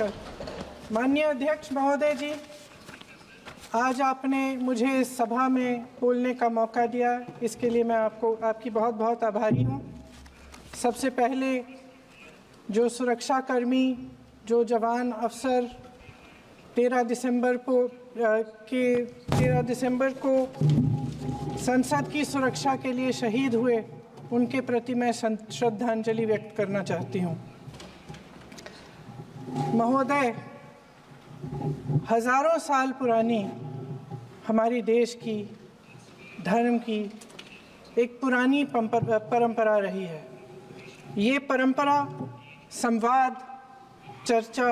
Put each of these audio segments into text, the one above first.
नमस्कार। माननीय अध्यक्ष महोदय जी, आज आपने मुझे इस सभा में बोलने का मौका दिया, इसके लिए मैं आपकी बहुत बहुत आभारी हूँ। सबसे पहले जो सुरक्षाकर्मी, जो जवान अफसर 13 दिसंबर को संसद की सुरक्षा के लिए शहीद हुए, उनके प्रति मैं श्रद्धांजलि व्यक्त करना चाहती हूँ। महोदय, हजारों साल पुरानी हमारी देश की, धर्म की एक पुरानी परंपरा रही है। ये परंपरा संवाद, चर्चा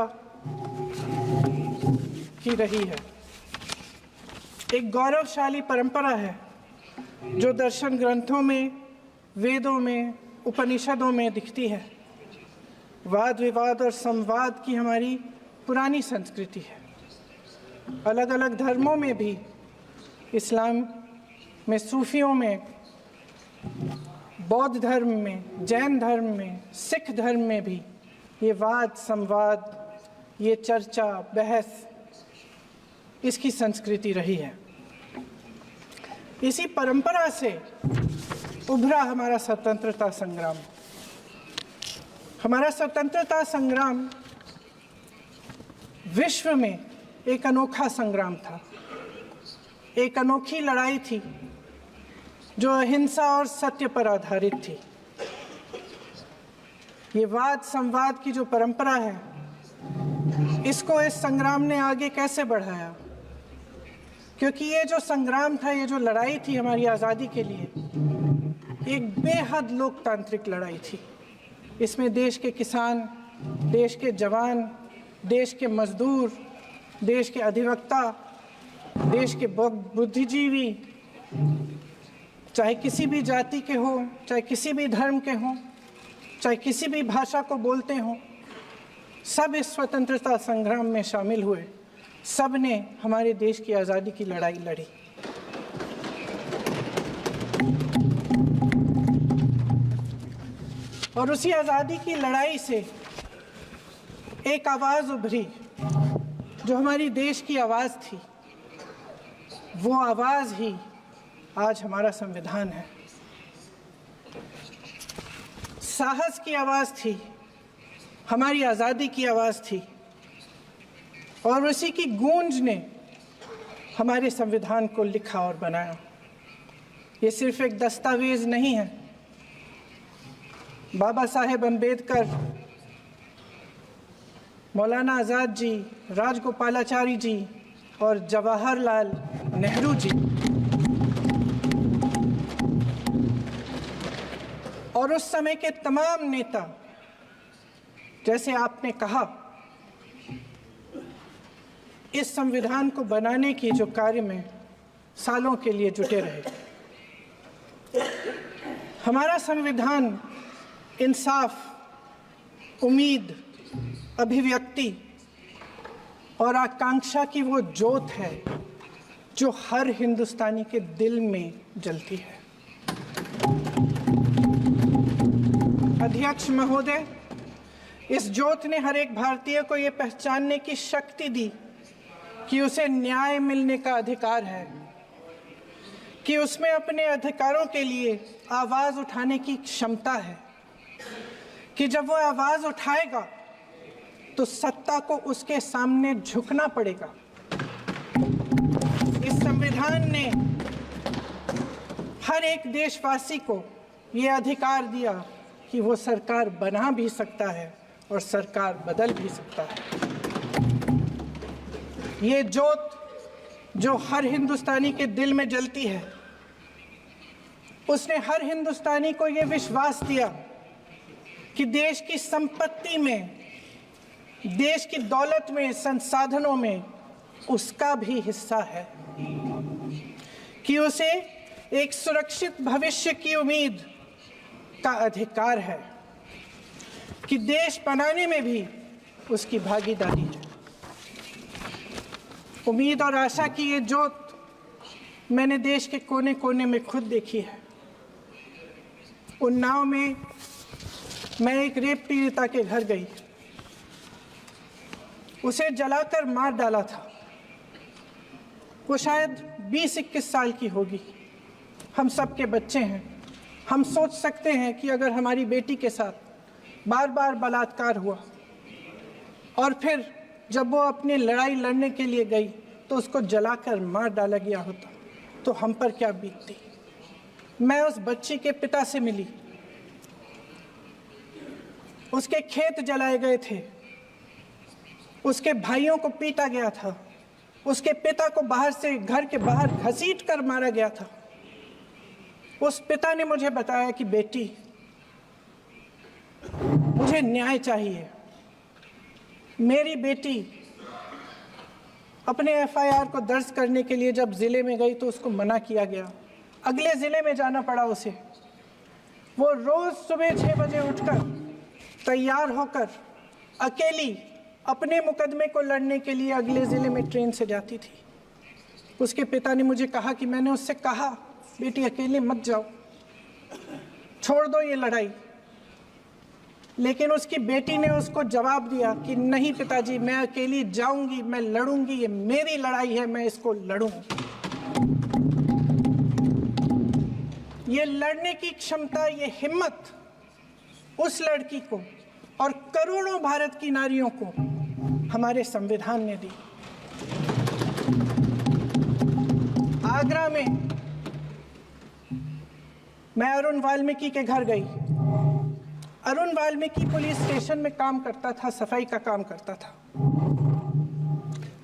की रही है। एक गौरवशाली परंपरा है जो दर्शन ग्रंथों में, वेदों में, उपनिषदों में दिखती है। वाद विवाद और संवाद की हमारी पुरानी संस्कृति है। अलग अलग धर्मों में भी, इस्लाम में, सूफियों में, बौद्ध धर्म में, जैन धर्म में, सिख धर्म में भी ये वाद संवाद, ये चर्चा बहस, इसकी संस्कृति रही है। इसी परंपरा से उभरा हमारा स्वतंत्रता संग्राम। हमारा स्वतंत्रता संग्राम विश्व में एक अनोखा संग्राम था, एक अनोखी लड़ाई थी जो अहिंसा और सत्य पर आधारित थी। ये वाद संवाद की जो परंपरा है, इसको इस संग्राम ने आगे कैसे बढ़ाया? क्योंकि ये जो संग्राम था, ये जो लड़ाई थी हमारी आज़ादी के लिए, एक बेहद लोकतांत्रिक लड़ाई थी। इसमें देश के किसान, देश के जवान, देश के मजदूर, देश के अधिवक्ता, देश के बुद्धिजीवी, चाहे किसी भी जाति के हों, चाहे किसी भी धर्म के हों, चाहे किसी भी भाषा को बोलते हों, सब इस स्वतंत्रता संग्राम में शामिल हुए। सब ने हमारे देश की आज़ादी की लड़ाई लड़ी। और उसी आज़ादी की लड़ाई से एक आवाज़ उभरी जो हमारी देश की आवाज़ थी। वो आवाज़ ही आज हमारा संविधान है। साहस की आवाज़ थी, हमारी आज़ादी की आवाज़ थी, और उसी की गूंज ने हमारे संविधान को लिखा और बनाया। ये सिर्फ एक दस्तावेज नहीं है। बाबा साहेब अम्बेडकर, मौलाना आज़ाद जी, राजगोपालाचारी जी और जवाहरलाल नेहरू जी और उस समय के तमाम नेता, जैसे आपने कहा, इस संविधान को बनाने की जो कार्य में सालों के लिए जुटे रहे। हमारा संविधान इंसाफ, उम्मीद, अभिव्यक्ति और आकांक्षा की वो ज्योत है जो हर हिंदुस्तानी के दिल में जलती है। अध्यक्ष महोदय, इस ज्योत ने हर एक भारतीय को ये पहचानने की शक्ति दी कि उसे न्याय मिलने का अधिकार है, कि उसमें अपने अधिकारों के लिए आवाज़ उठाने की क्षमता है, कि जब वो आवाज़ उठाएगा तो सत्ता को उसके सामने झुकना पड़ेगा। इस संविधान ने हर एक देशवासी को ये अधिकार दिया कि वो सरकार बना भी सकता है और सरकार बदल भी सकता है। ये ज्योत जो हर हिंदुस्तानी के दिल में जलती है, उसने हर हिंदुस्तानी को ये विश्वास दिया कि देश की संपत्ति में, देश की दौलत में, संसाधनों में उसका भी हिस्सा है, कि उसे एक सुरक्षित भविष्य की उम्मीद का अधिकार है, कि देश बनाने में भी उसकी भागीदारी है। उम्मीद और आशा की ये ज्योत मैंने देश के कोने कोने में खुद देखी है। उन्नाव में मैं एक रेप पीड़िता के घर गई। उसे जलाकर मार डाला था। वो शायद 20-21 साल की होगी। हम सब के बच्चे हैं। हम सोच सकते हैं कि अगर हमारी बेटी के साथ बार बार बलात्कार हुआ और फिर जब वो अपनी लड़ाई लड़ने के लिए गई तो उसको जलाकर मार डाला गया होता तो हम पर क्या बीतती। मैं उस बच्ची के पिता से मिली। उसके खेत जलाए गए थे, उसके भाइयों को पीटा गया था, उसके पिता को बाहर से घर के बाहर घसीट कर मारा गया था। उस पिता ने मुझे बताया कि बेटी, मुझे न्याय चाहिए। मेरी बेटी अपने एफआईआर को दर्ज करने के लिए जब जिले में गई तो उसको मना किया गया। अगले जिले में जाना पड़ा उसे। वो रोज सुबह 6 बजे उठकर तैयार होकर अकेली अपने मुकदमे को लड़ने के लिए अगले ज़िले में ट्रेन से जाती थी। उसके पिता ने मुझे कहा कि मैंने उससे कहा, बेटी अकेले मत जाओ, छोड़ दो ये लड़ाई। लेकिन उसकी बेटी ने उसको जवाब दिया कि नहीं पिताजी, मैं अकेली जाऊंगी, मैं लड़ूंगी, ये मेरी लड़ाई है, मैं इसको लड़ूंगी। ये लड़ने की क्षमता, ये हिम्मत उस लड़की को और करोड़ों भारत की नारियों को हमारे संविधान ने दी। आगरा में मैं अरुण वाल्मीकि के घर गई। अरुण वाल्मीकि पुलिस स्टेशन में काम करता था, सफाई का काम करता था।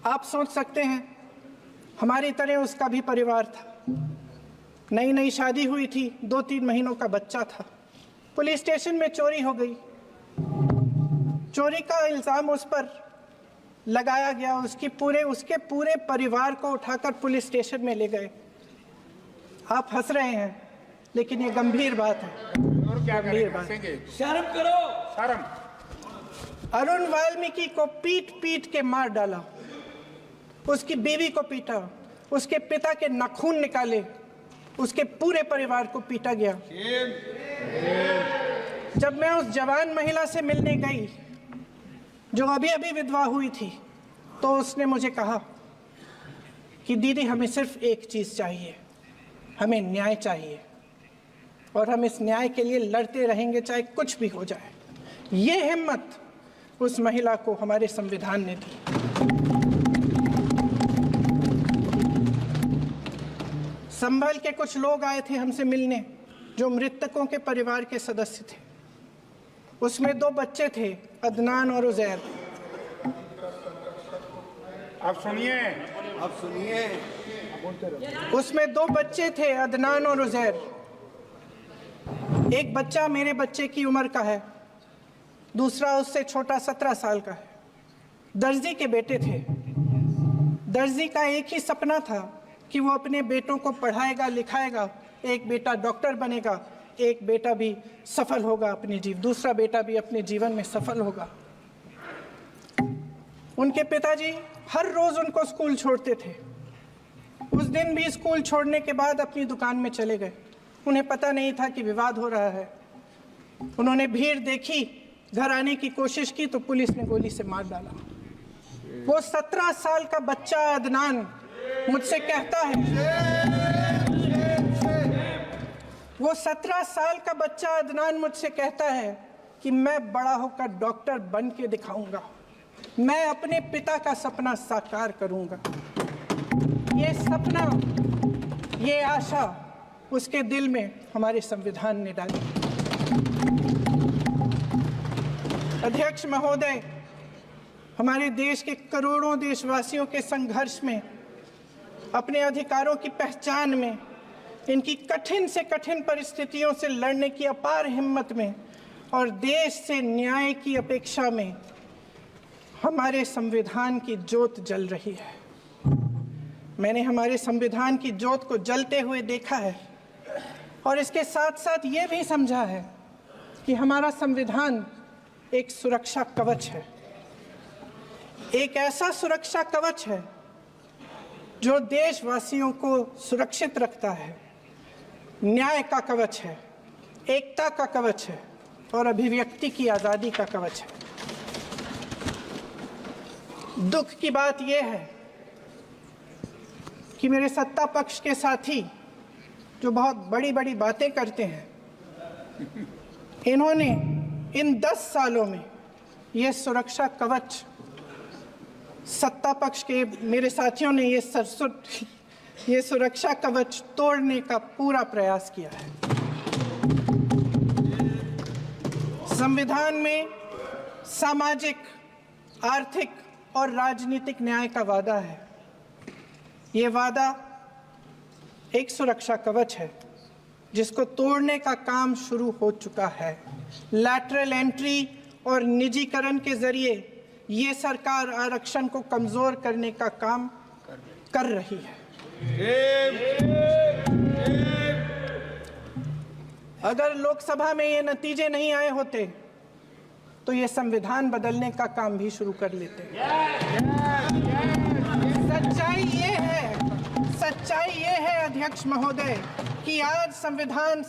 आप सोच सकते हैं हमारी तरह उसका भी परिवार था। नई नई शादी हुई थी, 2-3 महीनों का बच्चा था। पुलिस स्टेशन में चोरी हो गई। चोरी का इल्ज़ाम उस पर लगाया गया। उसके पूरे परिवार को उठाकर पुलिस स्टेशन में ले गए। आप हंस रहे हैं, लेकिन ये गंभीर बात है। और क्या करेंगे? शर्म करो, शर्म। अरुण वाल्मीकि को पीट पीट के मार डाला, उसकी बीवी को पीटा, उसके पिता के नाखून निकाले, उसके पूरे परिवार को पीटा गया। जब मैं उस जवान महिला से मिलने गई जो अभी अभी विधवा हुई थी, तो उसने मुझे कहा कि दीदी, हमें सिर्फ एक चीज़ चाहिए, हमें न्याय चाहिए और हम इस न्याय के लिए लड़ते रहेंगे, चाहे कुछ भी हो जाए। ये हिम्मत उस महिला को हमारे संविधान ने दी। संभल के कुछ लोग आए थे हमसे मिलने जो मृतकों के परिवार के सदस्य थे। उसमें 2 बच्चे थे, अदनान और उजैर। अब सुनिए। उसमें 2 बच्चे थे, अदनान और उजैर। एक बच्चा मेरे बच्चे की उम्र का है, दूसरा उससे छोटा 17 साल का है। दर्जी के बेटे थे। दर्जी का एक ही सपना था कि वो अपने बेटों को पढ़ाएगा, लिखाएगा। एक बेटा डॉक्टर बनेगा, एक बेटा भी सफल होगा दूसरा बेटा भी अपने जीवन में सफल होगा। उनके पिताजी हर रोज उनको स्कूल छोड़ते थे। उस दिन भी स्कूल छोड़ने के बाद अपनी दुकान में चले गए। उन्हें पता नहीं था कि विवाद हो रहा है। उन्होंने भीड़ देखी, घर आने की कोशिश की तो पुलिस ने गोली से मार डाला। वो 17 साल का बच्चा अदनान मुझसे कहता है, वो 17 साल का बच्चा अदनान मुझसे कहता है कि मैं बड़ा होकर डॉक्टर बन के दिखाऊंगा, मैं अपने पिता का सपना साकार करूंगा। ये सपना, ये आशा उसके दिल में हमारे संविधान ने डाली। अध्यक्ष महोदय, हमारे देश के करोड़ों देशवासियों के संघर्ष में, अपने अधिकारों की पहचान में, इनकी कठिन से कठिन परिस्थितियों से लड़ने की अपार हिम्मत में और देश से न्याय की अपेक्षा में हमारे संविधान की ज्योत जल रही है। मैंने हमारे संविधान की ज्योत को जलते हुए देखा है और इसके साथ साथ ये भी समझा है कि हमारा संविधान एक सुरक्षा कवच है। एक ऐसा सुरक्षा कवच है जो देशवासियों को सुरक्षित रखता है, न्याय का कवच है, एकता का कवच है और अभिव्यक्ति की आज़ादी का कवच है। दुख की बात यह है कि मेरे सत्ता पक्ष के साथी जो बहुत बड़ी बड़ी बातें करते हैं, इन्होंने इन 10 सालों में ये सुरक्षा कवच, सत्ता पक्ष के मेरे साथियों ने ये सुरक्षा कवच तोड़ने का पूरा प्रयास किया है। संविधान में सामाजिक, आर्थिक और राजनीतिक न्याय का वादा है। ये वादा एक सुरक्षा कवच है जिसको तोड़ने का काम शुरू हो चुका है। लैटरल एंट्री और निजीकरण के जरिए ये सरकार आरक्षण को कमजोर करने का काम कर रही है। अगर लोकसभा में ये नतीजे नहीं आए होते तो ये संविधान बदलने का काम भी शुरू कर लेते। सच्चाई ये है अध्यक्ष महोदय कि आज संविधान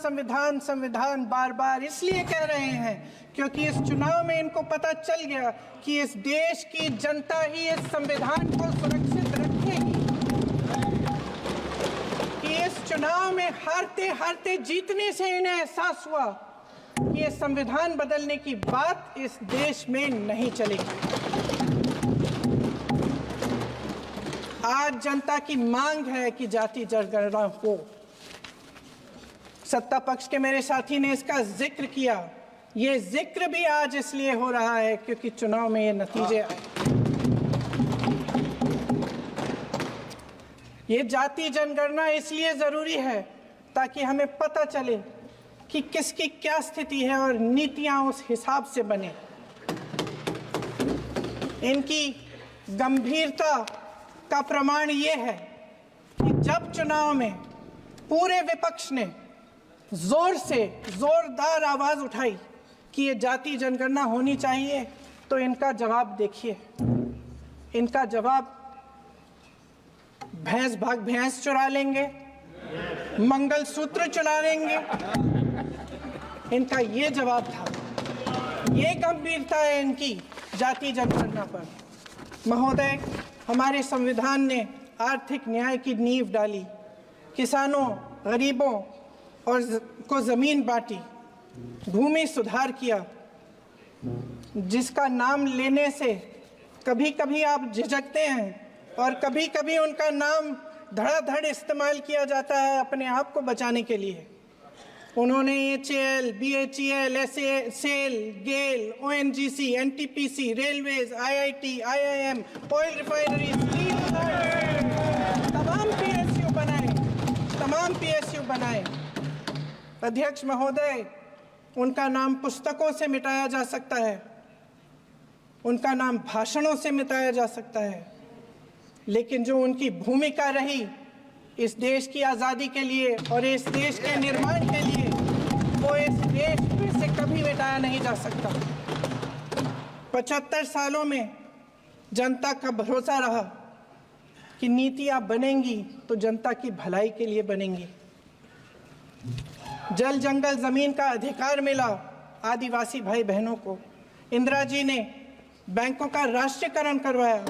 बार बार इसलिए कह रहे हैं क्योंकि इस चुनाव में इनको पता चल गया कि इस देश की जनता ही इस संविधान को सुरक्षित रखेगी, कि इस चुनाव में हारते जीतने से इन्हें एहसास हुआ कि ये संविधान बदलने की बात इस देश में नहीं चलेगी। आज जनता की मांग है कि जाति जनगणना हो। सत्ता पक्ष के मेरे साथी ने इसका जिक्र किया। ये जिक्र भी आज इसलिए हो रहा है क्योंकि चुनाव में ये नतीजे आए। ये जाति जनगणना इसलिए जरूरी है ताकि हमें पता चले कि किसकी क्या स्थिति है और नीतियां उस हिसाब से बने। इनकी गंभीरता का प्रमाण ये है कि जब चुनाव में पूरे विपक्ष ने जोरदार आवाज उठाई कि ये जाति जनगणना होनी चाहिए, तो इनका जवाब देखिए। इनका जवाब भैंस भाग भैंस चुरा लेंगे, मंगलसूत्र चुरा लेंगे, इनका ये जवाब था। ये गंभीरता है इनकी जाति जनगणना पर। महोदय, हमारे संविधान ने आर्थिक न्याय की नींव डाली, किसानों, गरीबों और को जमीन बांटी, भूमि सुधार किया, जिसका नाम लेने से कभी कभी आप झिझकते हैं और कभी कभी उनका नाम धड़ाधड़ इस्तेमाल किया जाता है अपने आप को बचाने के लिए। उन्होंने HAL, BHEL, SAIL, GAIL, ONGC, NTPC, railways, IIT, IIM, oil refinery, तमाम PSU बनाए। अध्यक्ष महोदय, उनका नाम पुस्तकों से मिटाया जा सकता है, उनका नाम भाषणों से मिटाया जा सकता है, लेकिन जो उनकी भूमिका रही इस देश की आज़ादी के लिए और इस देश के निर्माण के लिए, वो इस देश में से कभी मिटाया नहीं जा सकता। 75 सालों में जनता का भरोसा रहा कि नीतियां बनेंगी तो जनता की भलाई के लिए बनेंगी। जल जंगल जमीन का अधिकार मिला आदिवासी भाई बहनों को। इंदिरा जी ने बैंकों का राष्ट्रीयकरण करवाया,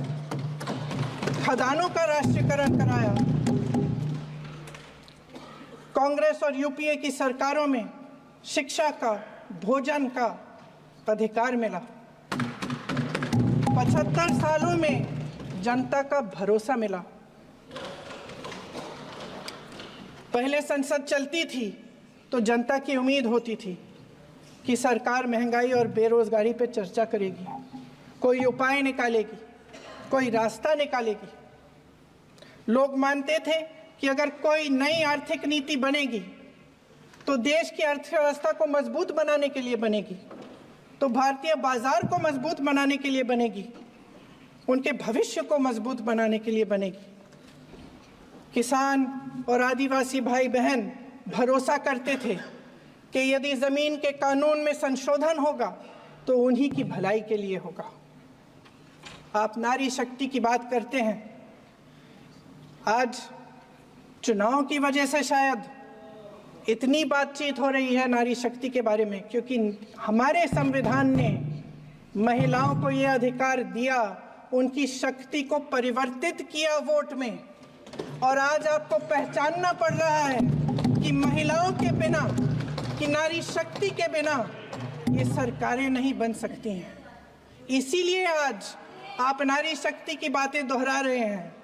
खदानों का राष्ट्रीयकरण कराया। कांग्रेस और यूपीए की सरकारों में शिक्षा का, भोजन का अधिकार मिला। 75 सालों में जनता का भरोसा मिला। पहले संसद चलती थी तो जनता की उम्मीद होती थी कि सरकार महंगाई और बेरोजगारी पर चर्चा करेगी, कोई उपाय निकालेगी, कोई रास्ता निकालेगी। लोग मानते थे कि अगर कोई नई आर्थिक नीति बनेगी तो देश की अर्थव्यवस्था को मजबूत बनाने के लिए बनेगी, तो भारतीय बाजार को मजबूत बनाने के लिए बनेगी, उनके भविष्य को मजबूत बनाने के लिए बनेगी। किसान और आदिवासी भाई बहन भरोसा करते थे कि यदि जमीन के कानून में संशोधन होगा तो उन्हीं की भलाई के लिए होगा। आप नारी शक्ति की बात करते हैं। आज चुनाव की वजह से शायद इतनी बातचीत हो रही है नारी शक्ति के बारे में, क्योंकि हमारे संविधान ने महिलाओं को ये अधिकार दिया, उनकी शक्ति को परिवर्तित किया वोट में, और आज आपको पहचानना पड़ रहा है कि महिलाओं के बिना, कि नारी शक्ति के बिना ये सरकारें नहीं बन सकती हैं। इसीलिए आज आप नारी शक्ति की बातें दोहरा रहे हैं।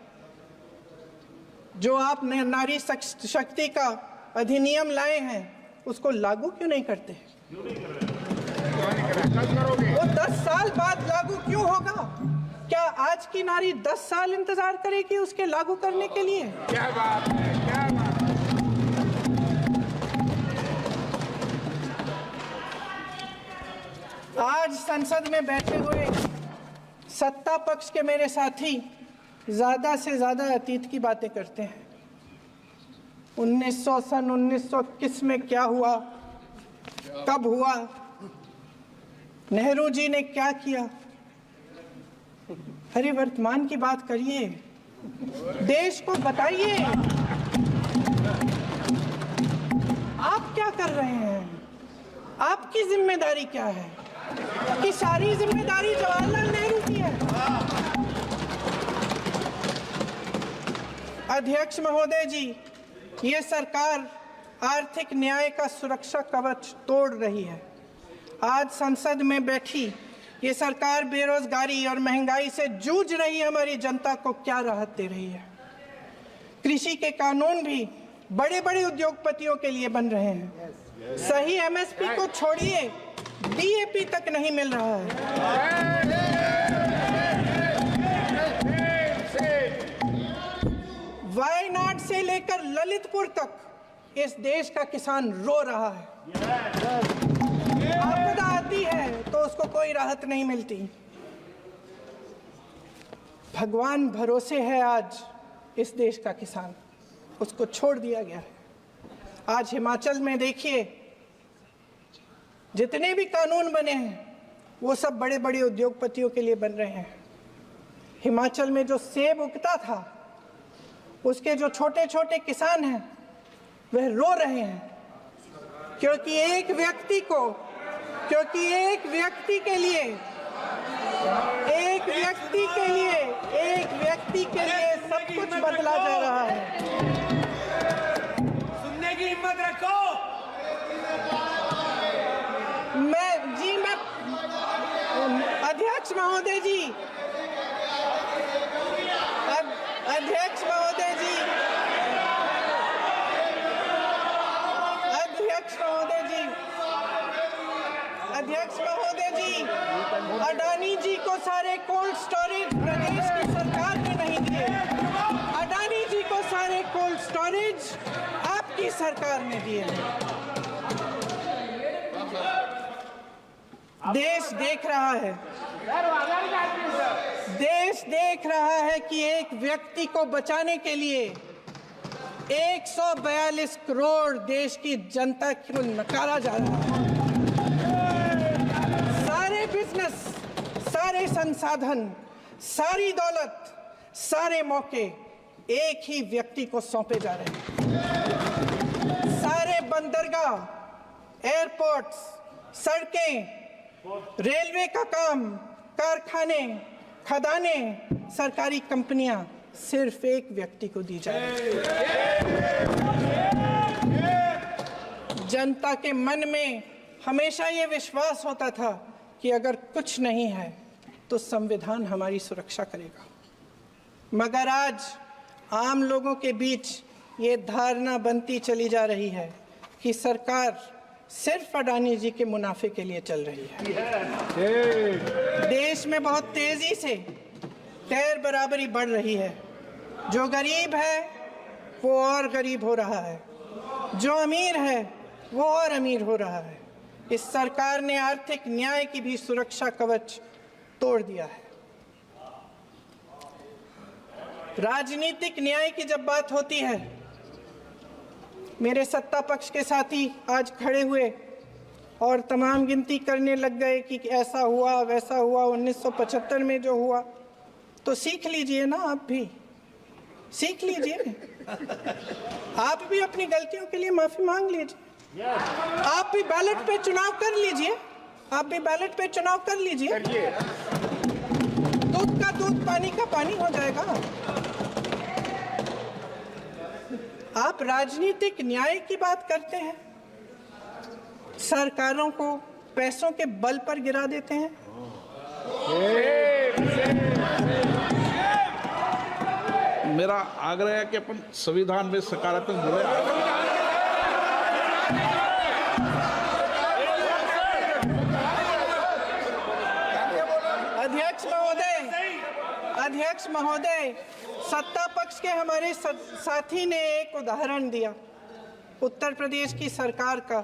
जो आप नारी शक्ति का अधिनियम लाए हैं उसको लागू क्यों नहीं करते? वो 10 साल बाद लागू क्यों होगा? क्या आज की नारी 10 साल इंतजार करेगी उसके लागू करने के लिए? क्या बात है, क्या बात है। आज संसद में बैठे हुए सत्ता पक्ष के मेरे साथी ज्यादा से ज्यादा अतीत की बातें करते हैं। 1921 में क्या हुआ, कब हुआ, नेहरू जी ने क्या किया। अरे वर्तमान की बात करिए, देश को बताइए आप क्या कर रहे हैं, आपकी जिम्मेदारी क्या है? कि सारी जिम्मेदारी जवाहरलाल नेहरू की है। अध्यक्ष महोदय जी, ये सरकार आर्थिक न्याय का सुरक्षा कवच तोड़ रही है। आज संसद में बैठी ये सरकार बेरोजगारी और महंगाई से जूझ रही हमारी जनता को क्या राहत दे रही है? कृषि के कानून भी बड़े बड़े उद्योगपतियों के लिए बन रहे हैं। सही एमएसपी को छोड़िए, डीएपी तक नहीं मिल रहा है। वायनाड से लेकर ललितपुर तक इस देश का किसान रो रहा है। आपदा आती है तो उसको कोई राहत नहीं मिलती। भगवान भरोसे है आज इस देश का किसान, उसको छोड़ दिया गया है। आज हिमाचल में देखिए, जितने भी कानून बने हैं वो सब बड़े बड़े उद्योगपतियों के लिए बन रहे हैं। हिमाचल में जो सेब उगता था उसके जो छोटे छोटे किसान हैं वह रो रहे हैं, क्योंकि एक व्यक्ति के लिए सब कुछ बदला जा रहा है। सुनने की हिम्मत रखो। मैं अध्यक्ष महोदय जी, अध्यक्ष महोदय जी, अडानी जी को सारे कोल्ड स्टोरेज प्रदेश की सरकार ने नहीं दिए। अडानी जी को सारे कोल्ड स्टोरेज आपकी सरकार ने दिए। देश देख रहा है कि एक व्यक्ति को बचाने के लिए 142 करोड़ देश की जनता को नकारा जा रहा है। सारे बिजनेस, सारे संसाधन, सारी दौलत, सारे मौके एक ही व्यक्ति को सौंपे जा रहे हैं। सारे बंदरगाह, एयरपोर्ट्स, सड़कें, रेलवे का काम, कारखाने, खदानें, सरकारी कंपनियां सिर्फ एक व्यक्ति को दी जा रही है। जनता के मन में हमेशा ये विश्वास होता था कि अगर कुछ नहीं है तो संविधान हमारी सुरक्षा करेगा, मगर आज आम लोगों के बीच ये धारणा बनती चली जा रही है कि सरकार सिर्फ अडानी जी के मुनाफे के लिए चल रही है। देश में बहुत तेजी से गैर बराबरी बढ़ रही है। जो गरीब है वो और गरीब हो रहा है, जो अमीर है वो और अमीर हो रहा है। इस सरकार ने आर्थिक न्याय की भी सुरक्षा कवच तोड़ दिया है। राजनीतिक न्याय की जब बात होती है, मेरे सत्ता पक्ष के साथी आज खड़े हुए और तमाम गिनती करने लग गए कि ऐसा हुआ वैसा हुआ, 1975 में जो हुआ। तो सीख लीजिए ना, आप भी सीख लीजिए। आप भी अपनी गलतियों के लिए माफी मांग लीजिए। आप भी बैलेट पे चुनाव कर लीजिए। दूध का दूध पानी का पानी हो जाएगा। आप राजनीतिक न्याय की बात करते हैं, सरकारों को पैसों के बल पर गिरा देते हैं। मेरा आग्रह है कि अपन संविधान में सकारात्मक बोले। अध्यक्ष महोदय, सत्ता पक्ष के हमारे साथी ने एक उदाहरण दिया उत्तर प्रदेश की सरकार का,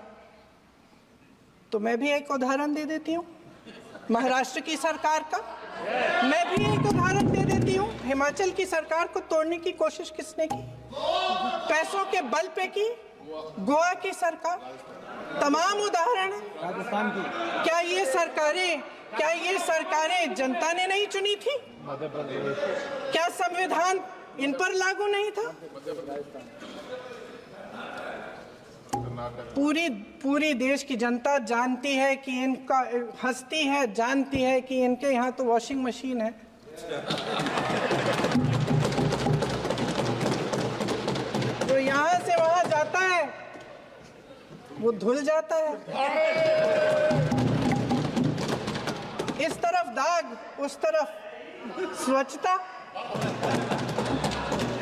तो मैं भी एक उदाहरण दे देती हूँ महाराष्ट्र की सरकार का। मैं भी एक उदाहरण दे देती हूँ हिमाचल की सरकार को तोड़ने की कोशिश किसने की, पैसों के बल पे की, गोवा की सरकार। तमाम उदाहरण है। राजस्थान की क्या ये सरकारें जनता ने नहीं चुनी थी? क्या संविधान इन पर लागू नहीं था? पूरी देश की जनता जानती है कि इनका हंसती है, जानती है कि इनके यहाँ तो वॉशिंग मशीन है। जो यहाँ से वहाँ जाता है वो धुल जाता है। इस तरफ दाग, उस तरफ स्वच्छता।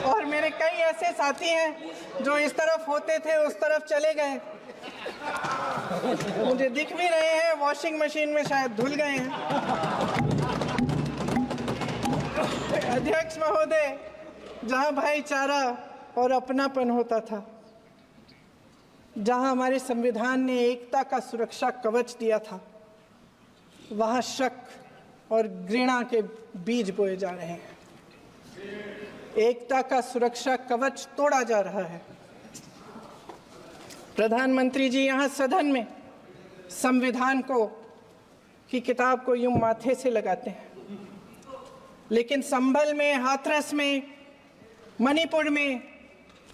और मेरे कई ऐसे साथी हैं जो इस तरफ होते थे उस तरफ चले गए, मुझे दिख भी रहे हैं, वॉशिंग मशीन में शायद धुल गए हैं। अध्यक्ष महोदय, जहां भाईचारा और अपनापन होता था, जहां हमारे संविधान ने एकता का सुरक्षा कवच दिया था, वहां शक और घृणा के बीज बोए जा रहे हैं। एकता का सुरक्षा कवच तोड़ा जा रहा है। प्रधानमंत्री जी यहाँ सदन में संविधान की किताब को यूं माथे से लगाते हैं, लेकिन संभल में, हाथरस में, मणिपुर में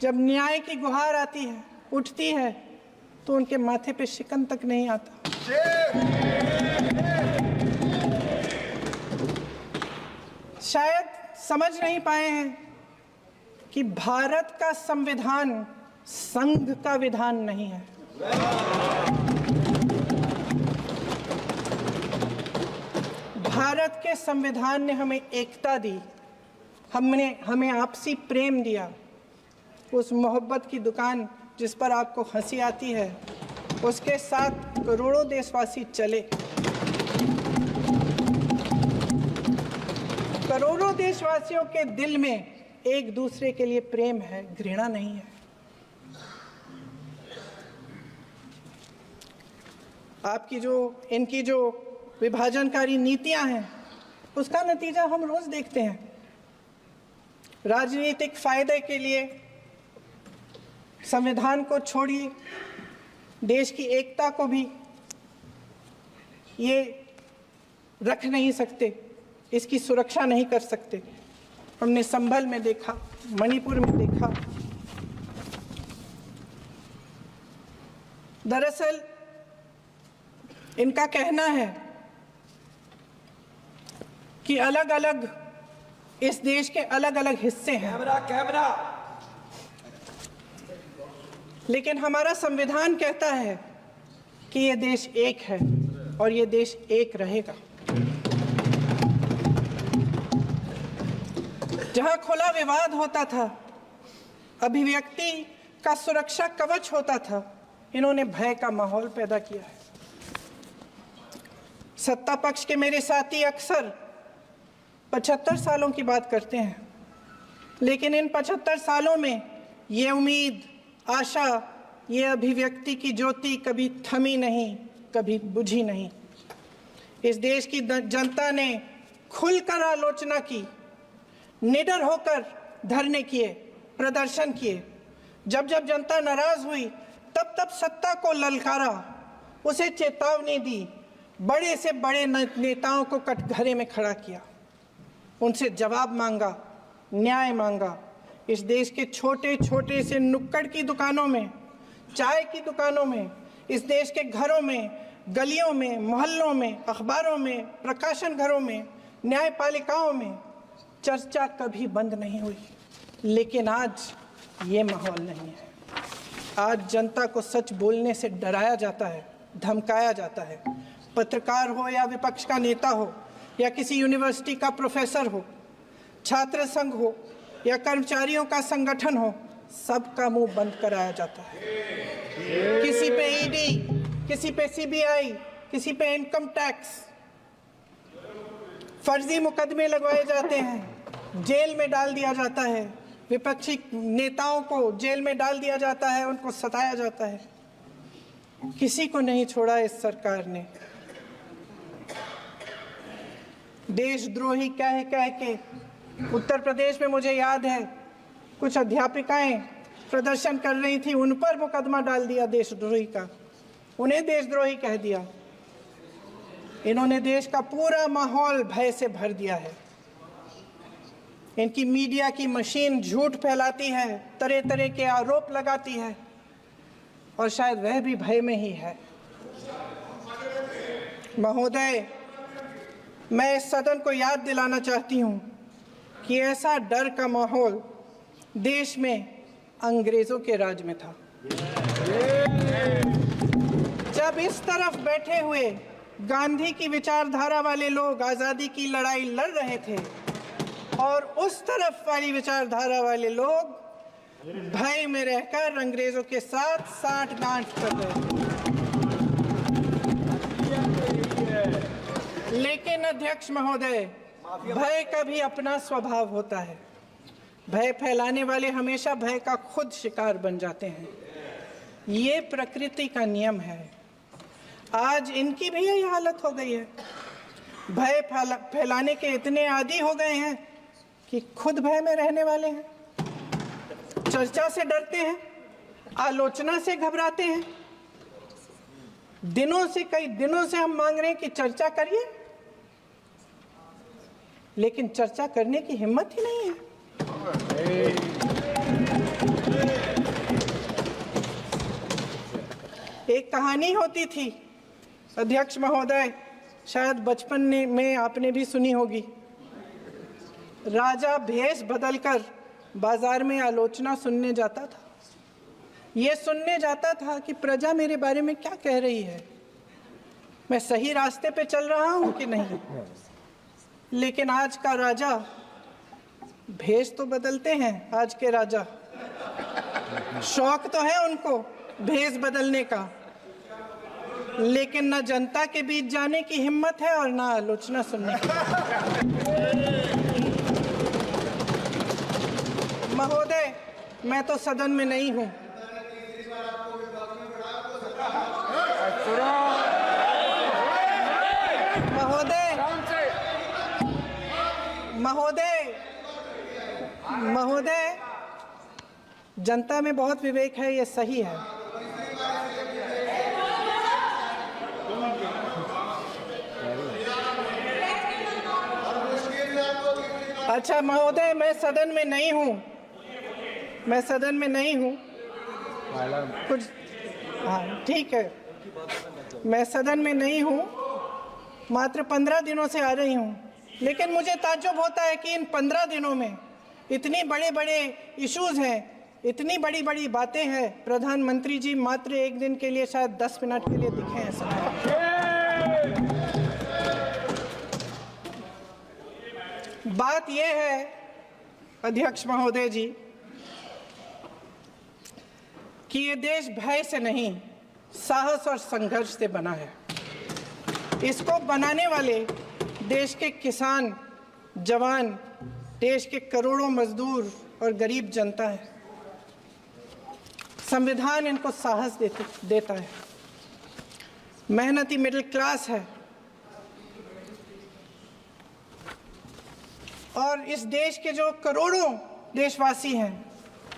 जब न्याय की गुहार आती है, उठती है, तो उनके माथे पे शिकन तक नहीं आता। शायद समझ नहीं पाए हैं कि भारत का संविधान संघ का विधान नहीं है। भारत के संविधान ने हमें एकता दी, हमें आपसी प्रेम दिया। उस मोहब्बत की दुकान जिस पर आपको हंसी आती है, उसके साथ करोड़ों देशवासी चले। करोड़ों देशवासियों के दिल में एक दूसरे के लिए प्रेम है, घृणा नहीं है। इनकी जो विभाजनकारी नीतियां हैं, उसका नतीजा हम रोज देखते हैं। राजनीतिक फायदे के लिए संविधान को छोड़िए, देश की एकता को भी ये रख नहीं सकते, इसकी सुरक्षा नहीं कर सकते। हमने संभल में देखा, मणिपुर में देखा। दरअसल इनका कहना है कि अलग अलग इस देश के अलग अलग हिस्से हैं, लेकिन हमारा संविधान कहता है कि ये देश एक है और ये देश एक रहेगा। जहां खुला विवाद होता था, अभिव्यक्ति का सुरक्षा कवच होता था, इन्होंने भय का माहौल पैदा किया है। सत्ता पक्ष के मेरे साथी अक्सर 75 सालों की बात करते हैं, लेकिन इन 75 सालों में ये उम्मीद, आशा, ये अभिव्यक्ति की ज्योति कभी थमी नहीं, कभी बुझी नहीं। इस देश की जनता ने खुलकर आलोचना की, निडर होकर धरने किए, प्रदर्शन किए। जब जब जनता नाराज हुई, तब तब सत्ता को ललकारा, उसे चेतावनी दी, बड़े से बड़े नेताओं को कटघरे में खड़ा किया, उनसे जवाब मांगा, न्याय मांगा। इस देश के छोटे छोटे से नुक्कड़ की दुकानों में, चाय की दुकानों में, इस देश के घरों में, गलियों में, मोहल्लों में, अखबारों में, प्रकाशन घरों में, न्यायपालिकाओं में चर्चा कभी बंद नहीं हुई, लेकिन आज ये माहौल नहीं है। आज जनता को सच बोलने से डराया जाता है, धमकाया जाता है। पत्रकार हो या विपक्ष का नेता हो या किसी यूनिवर्सिटी का प्रोफेसर हो, छात्र संघ हो या कर्मचारियों का संगठन हो, सबका मुंह बंद कराया जाता है। किसी पे ईडी, किसी पे सीबीआई, किसी पे इनकम टैक्स, फर्जी मुकदमे लगवाए जाते हैं, जेल में डाल दिया जाता है। विपक्षी नेताओं को जेल में डाल दिया जाता है, उनको सताया जाता है। किसी को नहीं छोड़ा इस सरकार ने। देशद्रोही कह के उत्तर प्रदेश में मुझे याद है कुछ अध्यापिकाएं प्रदर्शन कर रही थी, उन पर मुकदमा डाल दिया देशद्रोही का, उन्हें देशद्रोही कह दिया। इन्होंने देश का पूरा माहौल भय से भर दिया है। इनकी मीडिया की मशीन झूठ फैलाती है, तरह तरह के आरोप लगाती है, और शायद वह भी भय में ही है। महोदय, मैं इस सदन को याद दिलाना चाहती हूं कि ऐसा डर का माहौल देश में अंग्रेजों के राज में था। जब इस तरफ बैठे हुए गांधी की विचारधारा वाले लोग आज़ादी की लड़ाई लड़ रहे थे और उस तरफ वाली विचारधारा वाले लोग भय में रहकर अंग्रेजों के साथ साठ-गांठ कर रहे थे। लेकिन अध्यक्ष महोदय, भय का भी अपना स्वभाव होता है। भय फैलाने वाले हमेशा भय का खुद शिकार बन जाते हैं। ये प्रकृति का नियम है। आज इनकी भी यही हालत हो गई है। भय फैलाने के इतने आदी हो गए हैं कि खुद भय में रहने वाले हैं, चर्चा से डरते हैं, आलोचना से घबराते हैं। कई दिनों से हम मांग रहे हैं कि चर्चा करिए, लेकिन चर्चा करने की हिम्मत ही नहीं है। एक कहानी होती थी अध्यक्ष महोदय, शायद बचपन में आपने भी सुनी होगी। राजा भेष बदलकर बाजार में आलोचना सुनने जाता था। ये सुनने जाता था कि प्रजा मेरे बारे में क्या कह रही है, मैं सही रास्ते पे चल रहा हूं कि नहीं। लेकिन आज का राजा, भेष तो बदलते हैं आज के राजा, शौक तो है उनको भेष बदलने का, लेकिन न जनता के बीच जाने की हिम्मत है और न आलोचना सुनने की। महोदय, मैं तो सदन में नहीं हूं। महोदय, जनता में बहुत विवेक है, ये सही है। अच्छा महोदय, मैं सदन में नहीं हूँ, कुछ, हाँ ठीक है, मैं सदन में नहीं हूँ, मात्र 15 दिनों से आ रही हूँ। लेकिन मुझे ताज्जुब होता है कि इन 15 दिनों में इतनी बड़े इश्यूज हैं, इतनी बड़ी बातें हैं, प्रधानमंत्री जी मात्र एक दिन के लिए, शायद 10 मिनट के लिए दिखे हैं सब। बात यह है अध्यक्ष महोदय जी कि ये देश भय से नहीं, साहस और संघर्ष से बना है। इसको बनाने वाले देश के किसान, जवान, देश के करोड़ों मजदूर और गरीब जनता है। संविधान इनको साहस देता है। मेहनती मिडिल क्लास है। और इस देश के जो करोड़ों देशवासी हैं,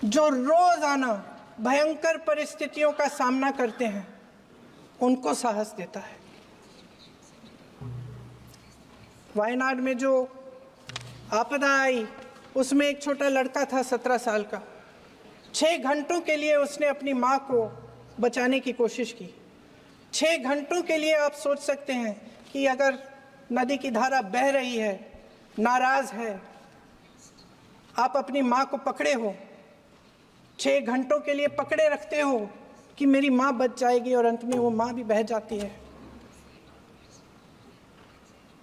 जो रोजाना भयंकर परिस्थितियों का सामना करते हैं, उनको साहस देता है। वायनाड में जो आपदा आई, उसमें एक छोटा लड़का था 17 साल का। 6 घंटों के लिए उसने अपनी माँ को बचाने की कोशिश की। 6 घंटों के लिए आप सोच सकते हैं कि अगर नदी की धारा बह रही है, नाराज है, आप अपनी माँ को पकड़े हो, 6 घंटों के लिए पकड़े रखते हो कि मेरी माँ बच जाएगी, और अंत में वो माँ भी बह जाती है।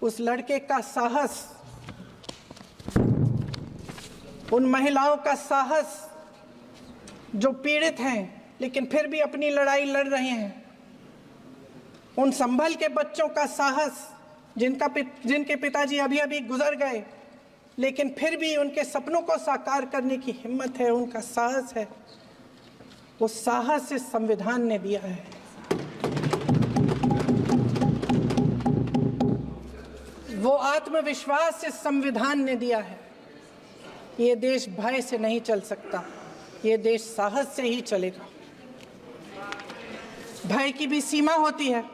उस लड़के का साहस, उन महिलाओं का साहस जो पीड़ित हैं लेकिन फिर भी अपनी लड़ाई लड़ रहे हैं, उन संभल के बच्चों का साहस जिनके पिताजी अभी अभी गुजर गए लेकिन फिर भी उनके सपनों को साकार करने की हिम्मत है, उनका साहस है, वो साहस इस संविधान ने दिया है। वो आत्मविश्वास इस संविधान ने दिया है। ये देश भय से नहीं चल सकता, ये देश साहस से ही चलेगा। भय की भी सीमा होती है,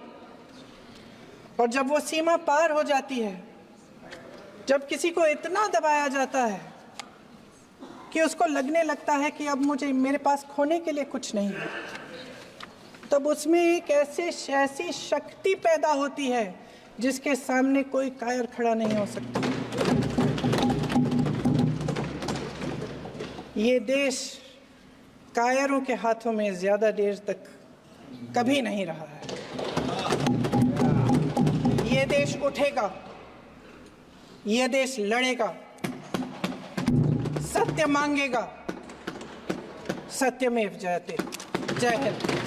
और जब वो सीमा पार हो जाती है, जब किसी को इतना दबाया जाता है कि उसको लगने लगता है कि अब मेरे पास खोने के लिए कुछ नहीं है, तब उसमें एक ऐसी शक्ति पैदा होती है जिसके सामने कोई कायर खड़ा नहीं हो सकता। ये देश कायरों के हाथों में ज्यादा देर तक कभी नहीं रहा है। ये देश उठेगा, ये देश लड़ेगा, सत्य मांगेगा, सत्यमेव जयते। जय हिंद।